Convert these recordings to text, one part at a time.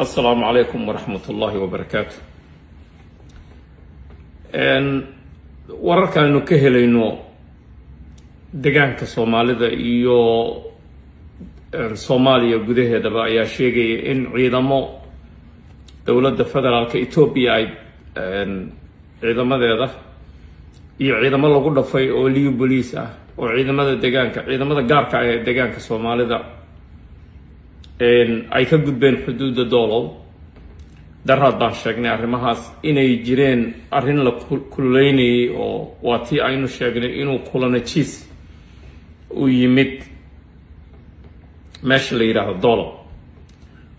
السلام عليكم ورحمة الله وبركاته. wararka aynu ka helayno deegaanka Soomaalida iyo Soomaaliya gudaheedaba ayaa sheegaya in ciidamo dawladda federaalka Itoobiya ay ciidamadeeda iyo ciidamo lagu dhafay oo liyu police ah oo ciidamada deegaanka ciidamada gaarka ah ee deegaanka Soomaalida ay ka gudbeen xuduudda Doolow daraad baan sheegnay arrimahaas inay jireen arrin la kululeynayay oo waatii aynu sheegnay inuu kulanajiis u yimid meesha la yiraahdo Doolow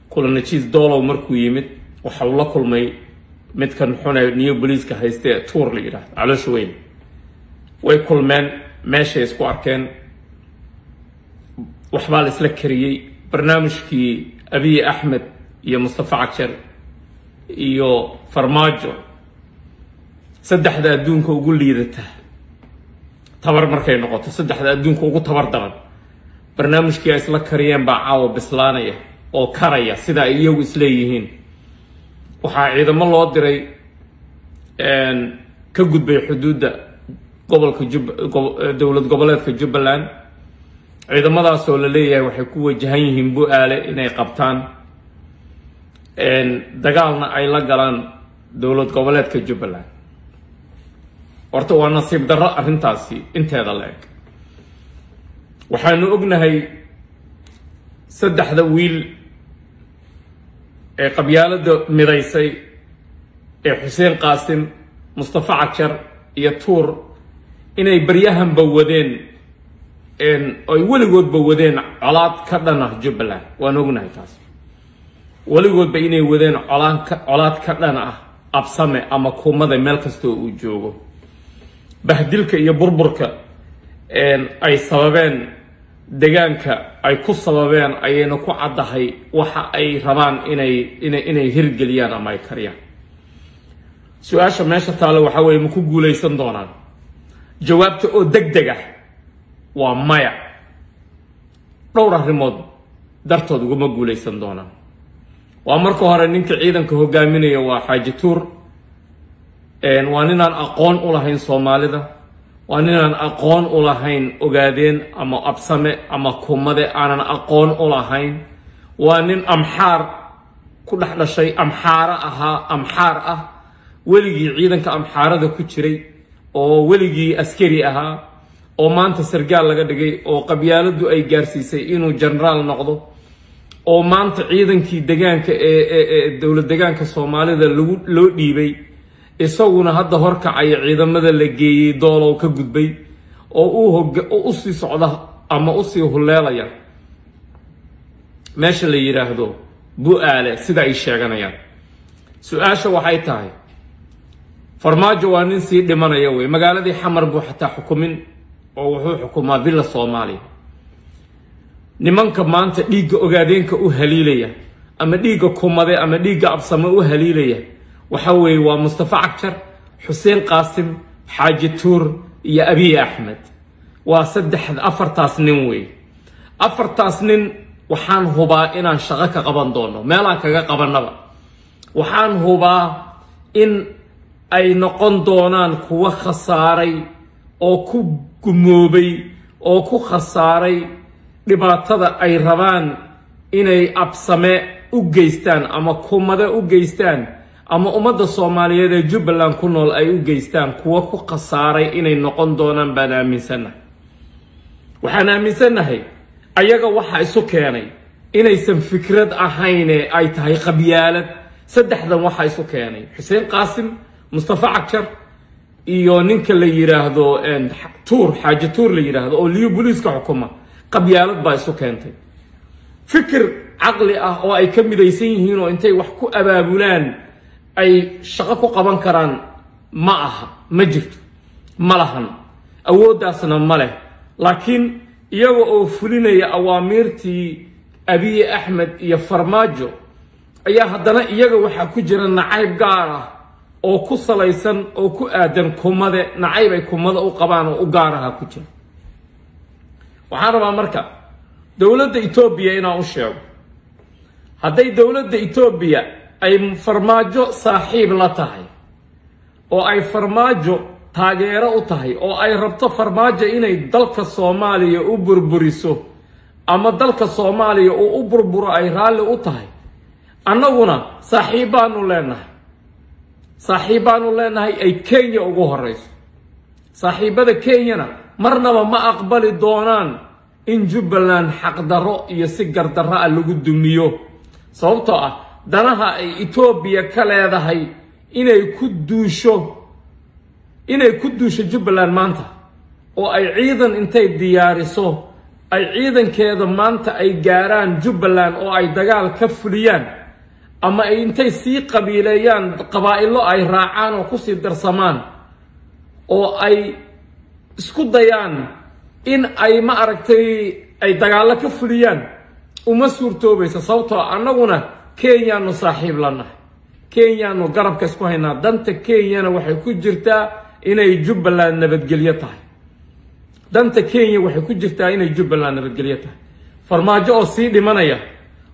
kulanajiis Doolow markuu yimid waxa uu la kulmay mid kan xunay new police-ka haystay tour la yiraahdo caloosha weyn way kulmeen meesha isku arkeen waxba la isla kariyay barnaamijkii Abiy Ahmed iyo Mustafa Cagshar iyo Farmaajo saddexda adduunka ugu liidata tabar markay noqoto saddexda adduunka ugu tabar daran barnaamijkii ay isla kariyeen baa caawa bislaanaya oo karaya sida ay iyagu isleeyihiin waxaa ciidamo loo diray ka gudbay xuduudda gobolka dowlad goboleedka Jubbaland ciidamadaas oo la leeyahay waxay ku wajahan yihiin Bu'aale inay qabtaan dagaalna ay la galaan dowlad goboleedka Jubbaland horta waa nasiib darro arrintaasi inteeda la eg waxaanu ognahay saddexda wiil ee qabyaalada midaysay ee Xuseen Qaasim Mustafa Cagshar iyo Tuur inay baryahan bawadeen ay weligoodba wadeen colaad ka dhana Jubbaland waan ognahay taas weligoodba inay wadeen colaad ka dhana absame ama kuumada meel kasta uu joogo bahdilka iyo burburka ay sababeen deegaanka ay ku sababeen ayayna ku cadahay waxa ay rabaan inay hirgeliyaan ama ay kariyaan su'aasha meesha taalo waxa weeye ma ku guuleysan doonaan jawaabta oo degdeg ah waa maya dhowr arrimood dartood uguma guuleysan doonaan waa marka hore ninka ciidanka hogaaminaya waa Xaaji Tuur waa ninaan aqoon u lahayn Soomaalida waa ninaan aqoon u lahayn ogaadeen ama absame ama kuumade aanan aqoon u lahayn waa nin amxaar ku dhaxdhashay amxaar ah weligii ciidanka amxaarada ku jiray oo weligii askari ahaa oo maanta sargaal laga dhigay oo qabyaaladu ay gaarsiisay inuu generaal noqdo oo maanta ciidankii deegaanka ee dowlad deegaanka Soomaalida loo dhiibay isaguna hadda horkacay ciidamada la geeyay Doolow ka gudbay oo u sii socda ama u sii huleelaya meesha la yiraahdo Bu'aale sida ay sheeganayaan su'aasha waxay tahay Farmaajo waa nin sii dhimanaya way magaaladii Xamar buu xataa xukumin oo wuxuu xukumaa Villa Soomaaliya nimanka maanta dhiiga ogaadeenka u haliilaya ama dhiiga kuumade ama dhiiga absame u haliilaya waxa weeye waa Mustafa Cagshar Xuseen Qaasim Xaaji Tuur iyo Abiy Ahmed waa afartaas nin way afartaas nin waxaan hubaa inaan shaqo ka qaban doono meelaan kaga qabanaba waxaan hubaa in ay noqon doonaan kuwa khasaaray oo ku gumoobay oo ku khasaaray dhibaatada ay rabaan inay absame u geystaan ama kuumade u geystaan ama ummadda Soomaaliyeed ee Jubbaland ku nool ay u geystaan kuwa ku khasaaray inay noqon doonaan baan aaminsanahay waxaan aaminsanahay ayaga waxa isu keenay inaysan fikrad ahayn ee ay tahay qabyaalad saddexdan waxa isu keenay Xuseen Qaasim Mustafa Cagshar iyo ninka la yiraahdo Tuur Xaaji Tuur la yiraahdo oo liyu police-ka xukuma qabyaalad baa isu keentay fikir aqli ah oo ay ka midaysan yihiin oo intay wax ku abaabulaan ay shaqo ku qaban karaan ma aha ma jirto ma lahan awoodaasna ma leh laakiin iyaga oo fulinaya awaamirtii Abiy Ahmed iyo Farmaajo ayaa haddana iyaga waxa ku jira nacayb gaar ah oo ku salaysan oo ku aadan kuumade nacayb ay kuumada u qabaan oo u gaar ah ku jira waxaan rabaa marka dowladda Itoobiya inaan u sheego hadday dowladda Itoobiya ay farmaajo saaxiib la tahay oo ay farmaajo taageero u tahay oo ay rabto farmaajo inay dalka Soomaaliya u burburiso ama dalka Soomaaliya oo u burburo ay raali u tahay annaguna saaxiibaanu leenahay ay Kenya ugu horeyso saaxiibada Kenyana marnaba ma aqbali doonaan in Jubbaland xaqdarro iyo si gardarro ah lagu dumiyo sababtoo ah danaha ay Itoobiya ka leedahay inay ku duusho Jubbaland maanta oo ay ciidan intay diyaariso ay ciidankeeda maanta ay gaaraan Jubbaland oo ay dagaal ka fuliyaan ama ay intay sii qabiileeyaan qabaa'ilo ay raacaan oo ku sii darsamaan oo ay isku dayaan in ay ma aragtay ay dagaal ka fuliyaan uma suurtoobaysa sababtoo annaguna Kenyaanu saaxiib lanahay Kenyaanu garabka isku haynaa danta Kenyana waxay ku jirtaa inay Jubbaland nabadgelyo tahay danta Kenya waxay ku jirtaa inay Jubbaland nabadgelyo tahay farmaajo oo sii dhimanaya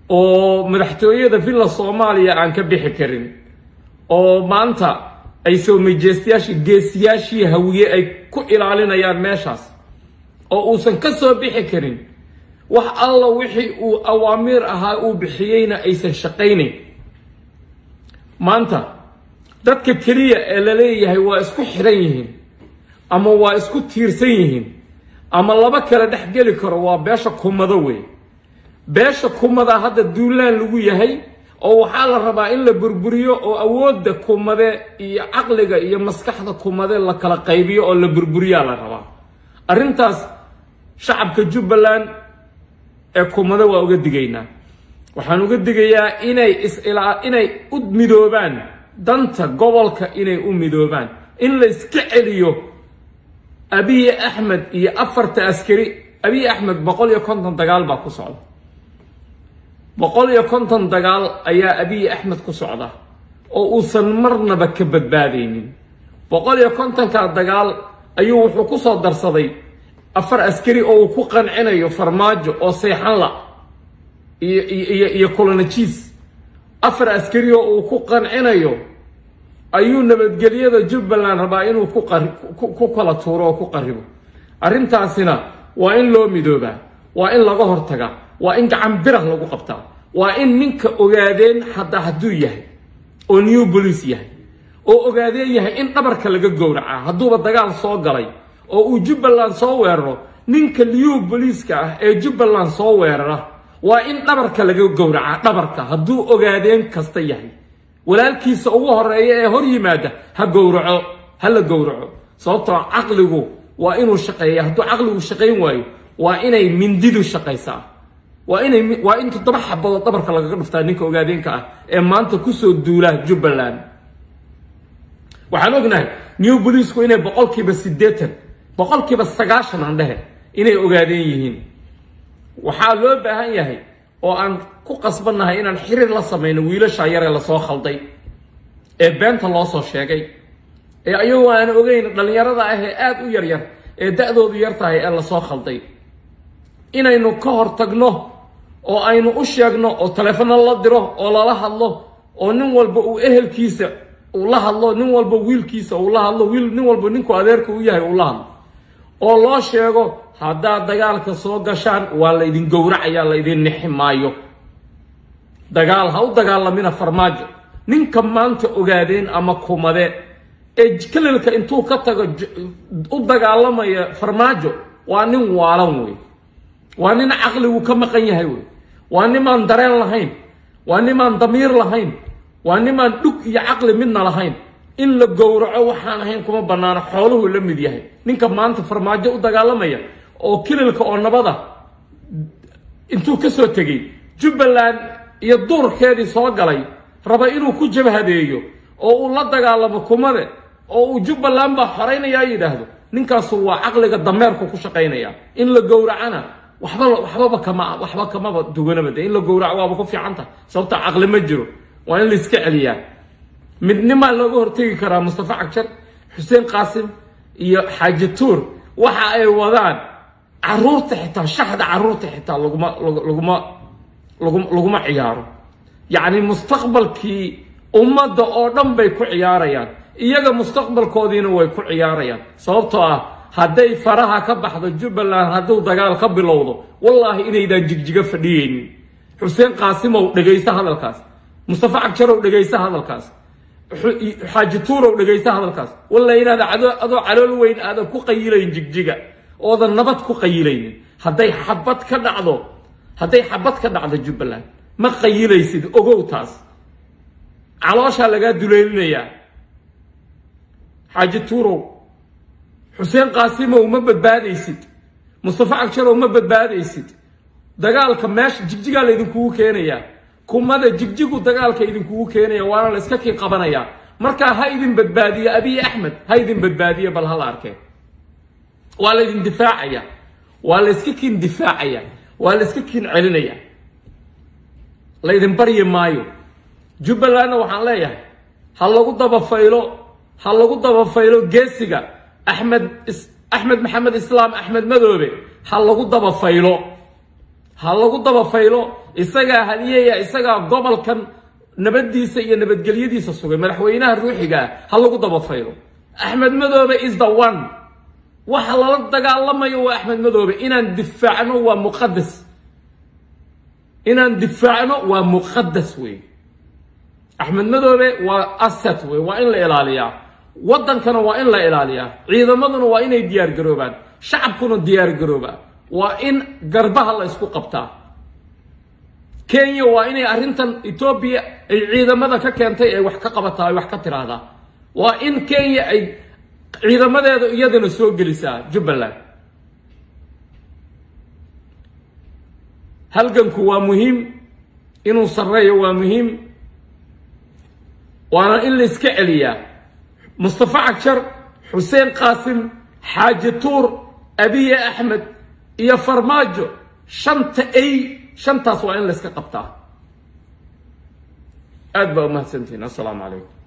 oo madaxtooyada villa Soomaaliya aan ka bixi karin oo maanta ay soo geesiyaashii hawiye ay ku ilaalinayaan meeshaas oo uusan ka soo bixi karin wax alla wixii uu awaamiir ahaa uu bixiyeyna aysan shaqaynayn maanta dadka kaliya ee la leeyahay waa isku xiran yihiin ama waa isku tiirsan yihiin ama laba kala dhex geli karo waa beesha kumada weey beesha kumada hadda duulaan lagu yahay oo waxaa la rabaa in la burburiyo oo awoodda kumade iyo caqliga iyo maskaxda kumade la kala qaybiyo oo la burburiyaa la rabaa arrintaas shacabka Jubbaland ee kumada waa uga digaynaa waxaan uga digayaa inay u midoobaan danta gobolka inay u midoobaan in la iska celiyo Abiy Ahmed iyo afarta askari Abiy Ahmed 150 dagaal baa ku socda 150 dagaal ayaa Abiy Ahmed ku socda oo uusan marnaba ka badbaadaynin 150 ka dagaal ayuu wuxuu ku soo darsaday afar askari oo ku qancinayo farmaajo oo seexan la iyo kolonajis afar askari oo ku qancinayo ayuu nabadgelyada Jubbaland rabaa inuu ku kala tuuro oo ku qaribo arrintaasina waa in loo midoobaa waa in laga hortagaa waa in gacan birah lagu qabtaa waa in ninka ogaadeen hadduu yahay oo new police yahay oo ogaadeen yahay in dhabarka laga gowracaa hadduuba dagaal soo galay oo uu Jubbaland soo weeraro ninka new police-ka ah ee Jubbaland soo weerara waa in dhabarka laga gowracaa dhabarka hadduu ogaadeen kasta yahay walaalkiisa ugu horeeya ee hor yimaada ha la gowraco sababtoo caqligu waa inuu shaqeeyo hadduu caqligu shaqayn waayo waa inay mindidu shaqaysaa waa in 7 xabadood dhabarka lagaga dhuftaa ninka ogaadeenka ah ee maanta ku soo duula Jubbaland waxaan ognahay new police-ku inay 80% 90% aan dhahay inay ogaadeen yihiin waxaa loo baahan yahay oo aan ku qasbanahay inaan xiriir la sameeyno wiilasha yar ee la soo khalday ee beenta loo soo sheegay ee ayagoo aan ogeyn dhalinyarada ah ee aad u yar ee da'doodu yar tahay ee la soo khalday inaynu ka hortagno oo aynu u sheegno oo telefoon la diro oo lala hadlo oo nin walba uu ehelkiisa uu la hadlo nin walba wiilkiisa uu la hadlo nin walba ninku adeerka u yahay uu la hadlo oo loo sheego haddaad dagaalka soo gashaan waa la idin gowracayaa la idin niximaayo dagaal ha u dagaalamina farmaajo ninka maanta ogaadeen ama kumade ee kalalka intuu ka tago u dagaalamaya farmaajo waa nin waalan wey waa nin caqligu ka maqan yahay wey waa nimaan dareen lahayn waa nimaan damiir lahayn waa nimaan dhug iyo caqli midna lahayn in la gowraco waxaan ahayn kuma banaano xooluhu la mid yahay ninka maanta farmaajo u dagaalamaya oo kilalka oo nabada intuu ka soo tagay Jubbaland iyo duurkeedii soo galay raba inuu ku jabhadeeyo oo uu la dagaalamo kumade oo uu Jubbaland ba xoreynaya yiraahdo ninkaas waa caqliga dameerku ku shaqeynaya in la gowracana waxba kama duwanaba in la gowraco waa ku fiicanta sababta caqli ma jiro waa in la iska celiyaa midnima looga hortagi karaa Mustafa Cagjar Xuseen Qaasim iyo Xaaji Tuur waxa ay wadaan caruurta xitaa shaxda caruurta xitaa laguma ciyaaro يعني مستقبل كي أمد أو دم بيكو عياريان إيجا مستقبل كودين ويكو عياريان صوبتها هدي فراها كبحض جبلان هدو دقال كبلوضو والله إني إذا جيجيجا فديين حسين قاسمو دقيسة هذا الكاس مصطفى عكشرو دقيسة هذا الكاس حاج تورو دقيسة هذا الكاس والله إن هذا عدو علول وين هذا كو قيلين جيجيجا وهذا النبات كو قيلين هدي حبت كدعضو هدي حبت كدعض جبلان ما قيليسيد اوغو تاس علاشا لغا دولينيا حاج تورو حسين قاسمو ما بدباديسيد مصطفى عكشرو ما بدباديسيد دغالka meesh jigjiga la idinku keenaya kumada jigjigu dagaalka idinku keenaya waana la iska kii qabanaya marka ha idin badbaadiyo Abiy Ahmed ha idin badbaadiyo bal hal arkay wala idin difaacaya wala iska kiin difaacaya wala iska kiin celinaya la idin bariyo maayo Jubbaland waxaan leeyahay hal lagu daba faylo geesiga Ahmed Maxamed Islaam Ahmed Madoobe hal lagu daba faylo isaga haliyaya isaga gobolkan nabadiisa iyo nabadgelyadiisa sugay madaxweynaha ruuxiga hal lagu daba faylo Ahmed Madoobe is the one waxa la dagaalamayo waa Ahmed Madoobe inaan difaacno waa muqaddas way Ahmed Madoobe waa asset way waa in la ilaaliyaa wadankana waa in la ilaaliyaa ciidamaduna waa inay diyaar garoobaan shacabkuna diyaar garoobaa waa in garbaha la isku qabtaa Kenya waa inay arintan Ethiopia ay ciidamada ka keentay ay wax ka qabataa wax ka tiraahdaa waa in Kenya ay ciidamadeedu iyadana soo gelisaa Jubbaland halganku waa muhiim inuu sareeyo waa muhiim waana in la iska celiyaa Mustafa Akshar Hussein Qasim Haji Tour Abiy Ahmed iyo Farmaajo shantaas waa in la iska qabtaa aad baa u mahadsantiin assalaamu calaykum